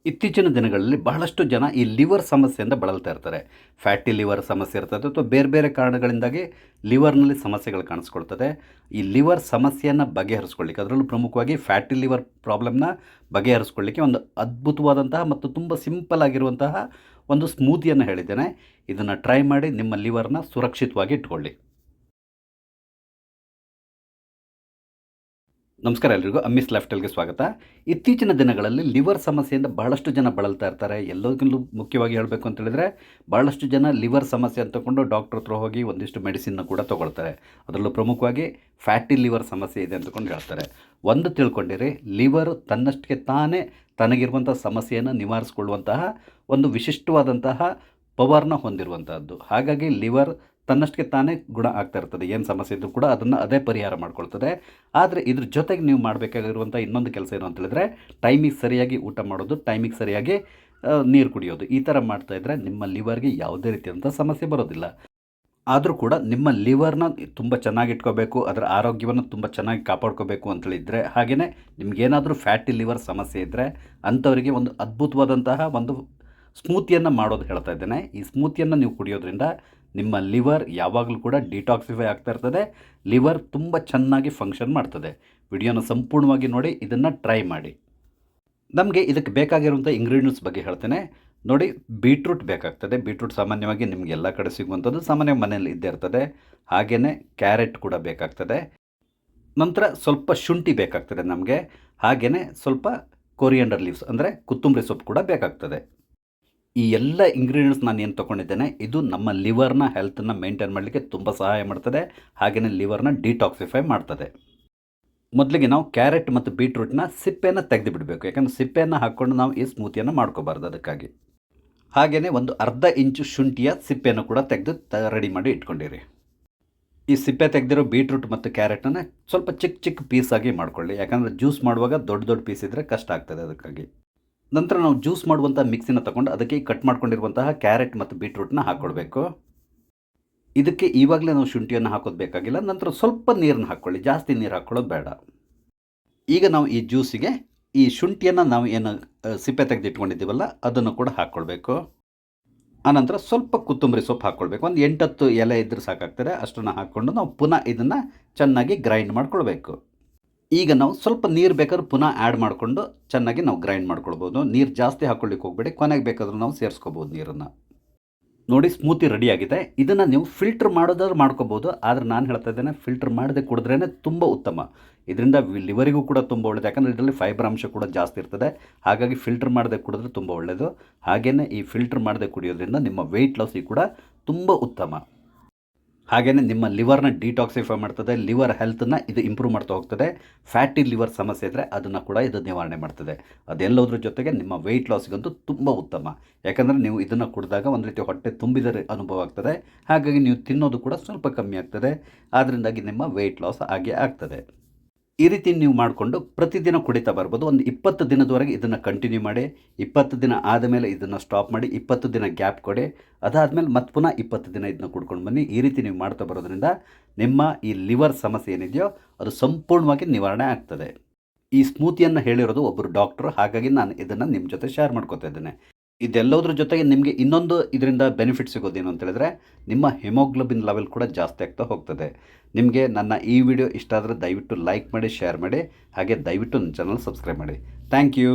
ಇತ್ತೀಚಿನ ದಿನಗಳಲ್ಲಿ ಬಹಳಷ್ಟು ಜನ ಈ ಲಿವರ್ ಸಮಸ್ಯೆಯಿಂದ ಬಳಲ್ತಾ ಇರ್ತಾರೆ. ಫ್ಯಾಟಿ ಲಿವರ್ ಸಮಸ್ಯೆ ಇರ್ತದೆ ಅಥವಾ ಬೇರೆ ಬೇರೆ ಕಾರಣಗಳಿಂದಾಗಿ ಲಿವರ್‌ನಲ್ಲಿ ಸಮಸ್ಯೆಗಳು ಕಾಣಿಸ್ಕೊಳ್ತದೆ. ಈ ಲಿವರ್ ಸಮಸ್ಯೆಯನ್ನು ಬಗೆಹರಿಸ್ಕೊಳ್ಳಿಕ್ಕೆ ಅದರಲ್ಲೂ ಪ್ರಮುಖವಾಗಿ ಫ್ಯಾಟಿ ಲಿವರ್ ಪ್ರಾಬ್ಲಮ್‌ನ ಬಗೆಹರಿಸ್ಕೊಳ್ಳಿಕ್ಕೆ ಒಂದು ಅದ್ಭುತವಾದಂತಹ ಮತ್ತು ತುಂಬ ಸಿಂಪಲ್ ಆಗಿರುವಂತಹ ಒಂದು ಸ್ಮೂದಿಯನ್ನು ಹೇಳಿದ್ದೇನೆ. ಇದನ್ನು ಟ್ರೈ ಮಾಡಿ ನಿಮ್ಮ ಲಿವರ್‌ನ ಸುರಕ್ಷಿತವಾಗಿ ಇಟ್ಕೊಳ್ಳಿ. ನಮಸ್ಕಾರ ಎಲ್ರಿಗೂ ಅಮ್ಮಿಸ್ ಲೈಫ್‌ಸ್ಟೈಲ್‌ಗೆ ಸ್ವಾಗತ. ಇತ್ತೀಚಿನ ದಿನಗಳಲ್ಲಿ ಲಿವರ್ ಸಮಸ್ಯೆಯಿಂದ ಬಹಳಷ್ಟು ಜನ ಬಳಲ್ತಾ ಇರ್ತಾರೆ. ಎಲ್ಲದಕ್ಕಿಂತಲೂ ಮುಖ್ಯವಾಗಿ ಹೇಳಬೇಕು ಅಂತ ಹೇಳಿದ್ರೆ, ಬಹಳಷ್ಟು ಜನ ಲಿವರ್ ಸಮಸ್ಯೆ ಅಂತ ತಗೊಂಡು ಡಾಕ್ಟರ್ ಹತ್ರ ಹೋಗಿ ಒಂದಿಷ್ಟು ಮೆಡಿಸಿನ್ನ ಕೂಡ ತಗೊಳ್ತಾರೆ. ಅದರಲ್ಲೂ ಪ್ರಮುಖವಾಗಿ ಫ್ಯಾಟಿ ಲಿವರ್ ಸಮಸ್ಯೆ ಇದೆ ಅಂತಕೊಂಡು ಹೇಳ್ತಾರೆ. ಒಂದು ತಿಳ್ಕೊಂಡಿರಿ, ಲಿವರ್ ತನ್ನಷ್ಟಕ್ಕೆ ತಾನೇ ತನಗಿರುವಂಥ ಸಮಸ್ಯೆಯನ್ನು ನಿವಾರಿಸಿಕೊಳ್ಳುವಂತಹ ಒಂದು ವಿಶಿಷ್ಟವಾದಂತಹ ಪವರ್‌ನ ಹೊಂದಿರುವಂತಹದ್ದು. ಹಾಗಾಗಿ ಲಿವರ್ ತನ್ನಷ್ಟಕ್ಕೆ ತಾನೇ ಗುಣ ಆಗ್ತಾ ಇರ್ತದೆ. ಏನು ಸಮಸ್ಯೆ ಇದ್ದರೂ ಕೂಡ ಅದನ್ನು ಅದೇ ಪರಿಹಾರ ಮಾಡ್ಕೊಳ್ತದೆ. ಆದರೆ ಇದ್ರ ಜೊತೆಗೆ ನೀವು ಮಾಡಬೇಕಾಗಿರುವಂಥ ಇನ್ನೊಂದು ಕೆಲಸ ಏನು ಅಂತ ಹೇಳಿದ್ರೆ, ಟೈಮಿಗೆ ಸರಿಯಾಗಿ ಊಟ ಮಾಡೋದು, ಟೈಮಿಗೆ ಸರಿಯಾಗಿ ನೀರು ಕುಡಿಯೋದು. ಈ ಥರ ಮಾಡ್ತಾಯಿದ್ರೆ ನಿಮ್ಮ ಲಿವರ್‌ಗೆ ಯಾವುದೇ ರೀತಿಯಾದಂಥ ಸಮಸ್ಯೆ ಬರೋದಿಲ್ಲ. ಆದರೂ ಕೂಡ ನಿಮ್ಮ ಲಿವರ್‌ನ ತುಂಬ ಚೆನ್ನಾಗಿ ಇಟ್ಕೋಬೇಕು, ಅದರ ಆರೋಗ್ಯವನ್ನು ತುಂಬ ಚೆನ್ನಾಗಿ ಕಾಪಾಡ್ಕೋಬೇಕು ಅಂತೇಳಿದರೆ, ಹಾಗೆಯೇ ನಿಮಗೇನಾದರೂ ಫ್ಯಾಟಿ ಲಿವರ್ ಸಮಸ್ಯೆ ಇದ್ದರೆ ಅಂಥವರಿಗೆ ಒಂದು ಅದ್ಭುತವಾದಂತಹ ಒಂದು ಸ್ಮೂತಿಯನ್ನು ಮಾಡೋದು ಹೇಳ್ತಾ ಇದ್ದೇನೆ. ಈ ಸ್ಮೂತಿಯನ್ನು ನೀವು ಕುಡಿಯೋದ್ರಿಂದ ನಿಮ್ಮ ಲಿವರ್ ಯಾವಾಗಲೂ ಕೂಡ ಡಿಟಾಕ್ಸಿಫೈ ಆಗ್ತಾ ಇರ್ತದೆ. ಲಿವರ್ ತುಂಬ ಚೆನ್ನಾಗಿ ಫಂಕ್ಷನ್ ಮಾಡ್ತದೆ. ವಿಡಿಯೋನ ಸಂಪೂರ್ಣವಾಗಿ ನೋಡಿ, ಇದನ್ನು ಟ್ರೈ ಮಾಡಿ. ನಮಗೆ ಇದಕ್ಕೆ ಬೇಕಾಗಿರುವಂಥ ಇಂಗ್ರೀಡಿಯೆಂಟ್ಸ್ ಬಗ್ಗೆ ಹೇಳ್ತೇನೆ ನೋಡಿ. ಬೀಟ್ರೂಟ್ ಬೇಕಾಗ್ತದೆ. ಬೀಟ್ರೂಟ್ ಸಾಮಾನ್ಯವಾಗಿ ನಿಮಗೆ ಎಲ್ಲ ಕಡೆ ಸಿಗುವಂಥದ್ದು, ಸಾಮಾನ್ಯ ಮನೆಯಲ್ಲಿ ಇದ್ದೇ ಇರ್ತದೆ. ಹಾಗೆಯೇ ಕ್ಯಾರೆಟ್ ಕೂಡ ಬೇಕಾಗ್ತದೆ. ನಂತರ ಸ್ವಲ್ಪ ಶುಂಠಿ ಬೇಕಾಗ್ತದೆ ನಮಗೆ. ಹಾಗೆಯೇ ಸ್ವಲ್ಪ ಕೊರಿಯಂಡರ್ ಲೀವ್ಸ್ ಅಂದರೆ ಕೊತ್ತಂಬರಿ ಸೊಪ್ಪು ಕೂಡ ಬೇಕಾಗ್ತದೆ. ಈ ಎಲ್ಲ ಇಂಗ್ರೀಡಿಯೆಂಟ್ಸ್ ನಾನು ಏನು ತೊಗೊಂಡಿದ್ದೇನೆ, ಇದು ನಮ್ಮ ಲಿವರ್‌ನ ಹೆಲ್ತನ್ನು ಮೇಂಟೈನ್ ಮಾಡಲಿಕ್ಕೆ ತುಂಬ ಸಹಾಯ ಮಾಡ್ತದೆ. ಹಾಗೆಯೇ ಲಿವರ್‌ನ ಡಿಟಾಕ್ಸಿಫೈ ಮಾಡ್ತದೆ. ಮೊದಲಿಗೆ ನಾವು ಕ್ಯಾರೆಟ್ ಮತ್ತು ಬೀಟ್ರೂಟ್‌ನ ಸಿಪ್ಪೆಯನ್ನು ತೆಗೆದು ಬಿಡಬೇಕು. ಯಾಕಂದರೆ ಸಿಪ್ಪೆಯನ್ನು ಹಾಕ್ಕೊಂಡು ನಾವು ಈ ಸ್ಮೂತಿಯನ್ನು ಮಾಡ್ಕೋಬಾರ್ದು. ಅದಕ್ಕಾಗಿ ಹಾಗೆಯೇ ಒಂದು ಅರ್ಧ ಇಂಚು ಶುಂಠಿಯ ಸಿಪ್ಪೆಯನ್ನು ಕೂಡ ತೆಗೆದು ರೆಡಿ ಮಾಡಿ ಇಟ್ಕೊಂಡಿರಿ. ಈ ಸಿಪ್ಪೆ ತೆಗೆದಿರೋ ಬೀಟ್ರೂಟ್ ಮತ್ತು ಕ್ಯಾರೆಟನ್ನು ಸ್ವಲ್ಪ ಚಿಕ್ಕ ಚಿಕ್ಕ ಪೀಸಾಗಿ ಮಾಡ್ಕೊಳ್ಳಿ. ಯಾಕಂದರೆ ಜ್ಯೂಸ್ ಮಾಡುವಾಗ ದೊಡ್ಡ ದೊಡ್ಡ ಪೀಸ್ ಇದ್ದರೆ ಕಷ್ಟ ಆಗ್ತದೆ. ಅದಕ್ಕಾಗಿ ನಂತರ ನಾವು ಜ್ಯೂಸ್ ಮಾಡುವಂಥ ಮಿಕ್ಸಿನ ತಗೊಂಡು ಅದಕ್ಕೆ ಕಟ್ ಮಾಡ್ಕೊಂಡಿರುವಂತಹ ಕ್ಯಾರೆಟ್ ಮತ್ತು ಬೀಟ್ರೂಟ್ನ ಹಾಕ್ಕೊಳ್ಬೇಕು. ಇದಕ್ಕೆ ಇವಾಗಲೇ ನಾವು ಶುಂಠಿಯನ್ನು ಹಾಕೋದು ಬೇಕಾಗಿಲ್ಲ. ನಂತರ ಸ್ವಲ್ಪ ನೀರನ್ನು ಹಾಕ್ಕೊಳ್ಳಿ, ಜಾಸ್ತಿ ನೀರು ಹಾಕ್ಕೊಳ್ಳೋದು ಬೇಡ. ಈಗ ನಾವು ಈ ಜ್ಯೂಸಿಗೆ ಈ ಶುಂಠಿಯನ್ನು ನಾವು ಏನು ಸಿಪ್ಪೆ ತೆಗೆದು ಇಟ್ಕೊಂಡಿದ್ದೀವಲ್ಲ ಅದನ್ನು ಕೂಡ ಹಾಕ್ಕೊಳ್ಬೇಕು. ಆನಂತರ ಸ್ವಲ್ಪ ಕೊತ್ತಂಬರಿ ಸೊಪ್ಪು ಹಾಕ್ಕೊಳ್ಬೇಕು. ಒಂದು 8-10 ಎಲೆ ಇದ್ದರೆ ಸಾಕಾಗ್ತದೆ. ಅಷ್ಟನ್ನು ಹಾಕ್ಕೊಂಡು ನಾವು ಪುನಃ ಇದನ್ನು ಚೆನ್ನಾಗಿ ಗ್ರೈಂಡ್ ಮಾಡ್ಕೊಳ್ಬೇಕು. ಈಗ ನಾವು ಸ್ವಲ್ಪ ನೀರು ಬೇಕಾದ್ರೂ ಪುನಃ ಆ್ಯಡ್ ಮಾಡಿಕೊಂಡು ಚೆನ್ನಾಗಿ ನಾವು ಗ್ರೈಂಡ್ ಮಾಡ್ಕೊಳ್ಬೋದು. ನೀರು ಜಾಸ್ತಿ ಹಾಕ್ಕೊಳ್ಳಿಕ್ಕೆ ಹೋಗಬೇಡಿ, ಕೊನೆಗೆ ಬೇಕಾದರೂ ನಾವು ಸೇರಿಸ್ಕೋಬೋದು ನೀರನ್ನು. ನೋಡಿ, ಸ್ಮೂತಿ ರೆಡಿಯಾಗಿದೆ. ಇದನ್ನು ನೀವು ಫಿಲ್ಟರ್ ಮಾಡೋದಾದ್ರೂ ಮಾಡ್ಕೋಬೋದು. ಆದರೆ ನಾನು ಹೇಳ್ತಾ ಇದ್ದೇನೆ, ಫಿಲ್ಟರ್ ಮಾಡದೆ ಕುಡಿದ್ರೇ ತುಂಬ ಉತ್ತಮ. ಇದರಿಂದ ಲಿವರಿಗೂ ಕೂಡ ತುಂಬ ಒಳ್ಳೆಯದು. ಯಾಕಂದರೆ ಇದರಲ್ಲಿ ಫೈಬರ್ ಅಂಶ ಕೂಡ ಜಾಸ್ತಿ ಇರ್ತದೆ. ಹಾಗಾಗಿ ಫಿಲ್ಟರ್ ಮಾಡದೆ ಕುಡಿದ್ರೆ ತುಂಬ ಒಳ್ಳೆಯದು. ಹಾಗೆಯೇ ಈ ಫಿಲ್ಟರ್ ಮಾಡದೆ ಕುಡಿಯೋದ್ರಿಂದ ನಿಮ್ಮ ವೆಯ್ಟ್ ಲಾಸಿಗೆ ಕೂಡ ತುಂಬ ಉತ್ತಮ. ಹಾಗೆಯೇ ನಿಮ್ಮ ಲಿವರ್‌ನ ಡಿಟಾಕ್ಸಿಫೈ ಮಾಡ್ತದೆ. ಲಿವರ್ ಹೆಲ್ತನ್ನು ಇದು ಇಂಪ್ರೂವ್ ಮಾಡ್ತಾ ಹೋಗ್ತದೆ. ಫ್ಯಾಟಿ ಲಿವರ್ ಸಮಸ್ಯೆ ಇದ್ದರೆ ಅದನ್ನು ಕೂಡ ಇದು ನಿವಾರಣೆ ಮಾಡ್ತದೆ. ಅದೆಲ್ಲೋದ್ರ ಜೊತೆಗೆ ನಿಮ್ಮ ವೆಯ್ಟ್ ಲಾಸಿಗಂತೂ ತುಂಬ ಉತ್ತಮ. ಯಾಕಂದರೆ ನೀವು ಇದನ್ನು ಕುಡಿದಾಗ ಒಂದು ರೀತಿ ಹೊಟ್ಟೆ ತುಂಬಿದ ಅನುಭವ ಆಗ್ತದೆ. ಹಾಗಾಗಿ ನೀವು ತಿನ್ನೋದು ಕೂಡ ಸ್ವಲ್ಪ ಕಮ್ಮಿ ಆಗ್ತದೆ. ಅದರಿಂದಾಗಿ ನಿಮ್ಮ ವೆಯ್ಟ್ ಲಾಸ್ ಆಗೇ ಆಗ್ತದೆ. ಈ ರೀತಿ ನೀವು ಮಾಡಿಕೊಂಡು ಪ್ರತಿದಿನ ಕುಡಿತಾ ಬರ್ಬೋದು. ಒಂದು 20 ದಿನದವರೆಗೆ ಇದನ್ನು ಕಂಟಿನ್ಯೂ ಮಾಡಿ. 20 ದಿನ ಆದಮೇಲೆ ಇದನ್ನು ಸ್ಟಾಪ್ ಮಾಡಿ. 20 ದಿನ ಗ್ಯಾಪ್ ಕೊಡಿ. ಅದಾದಮೇಲೆ ಮತ್ತೆ ಪುನಃ 20 ದಿನ ಇದನ್ನು ಕುಡ್ಕೊಂಡು ಬನ್ನಿ. ಈ ರೀತಿ ನೀವು ಮಾಡ್ತಾ ಬರೋದ್ರಿಂದ ನಿಮ್ಮ ಈ ಲಿವರ್ ಸಮಸ್ಯೆ ಏನಿದೆಯೋ ಅದು ಸಂಪೂರ್ಣವಾಗಿ ನಿವಾರಣೆ ಆಗ್ತದೆ. ಈ ಸ್ಮೂತಿಯನ್ನು ಹೇಳಿರೋದು ಒಬ್ಬರು ಡಾಕ್ಟ್ರು. ಹಾಗಾಗಿ ನಾನು ಇದನ್ನು ನಿಮ್ಮ ಜೊತೆ ಶೇರ್ ಮಾಡ್ಕೊತಾ ಇದ್ದೇನೆ. ಇದೆಲ್ಲೋದ್ರ ಜೊತೆಗೆ ನಿಮಗೆ ಇನ್ನೊಂದು ಇದರಿಂದ ಬೆನಿಫಿಟ್ ಸಿಗೋದೇನು ಅಂತ ಹೇಳಿದ್ರೆ, ನಿಮ್ಮ ಹಿಮೋಗ್ಲೋಬಿನ್ ಲೆವೆಲ್ ಕೂಡ ಜಾಸ್ತಿ ಆಗ್ತಾ ಹೋಗ್ತದೆ. ನಿಮಗೆ ನನ್ನ ಈ ವಿಡಿಯೋ ಇಷ್ಟ ಆದರೆ ದಯವಿಟ್ಟು ಲೈಕ್ ಮಾಡಿ, ಶೇರ್ ಮಾಡಿ. ಹಾಗೆ ದಯವಿಟ್ಟು ನನ್ನ ಚಾನಲ್ ಸಬ್ಸ್ಕ್ರೈಬ್ ಮಾಡಿ. Thank you.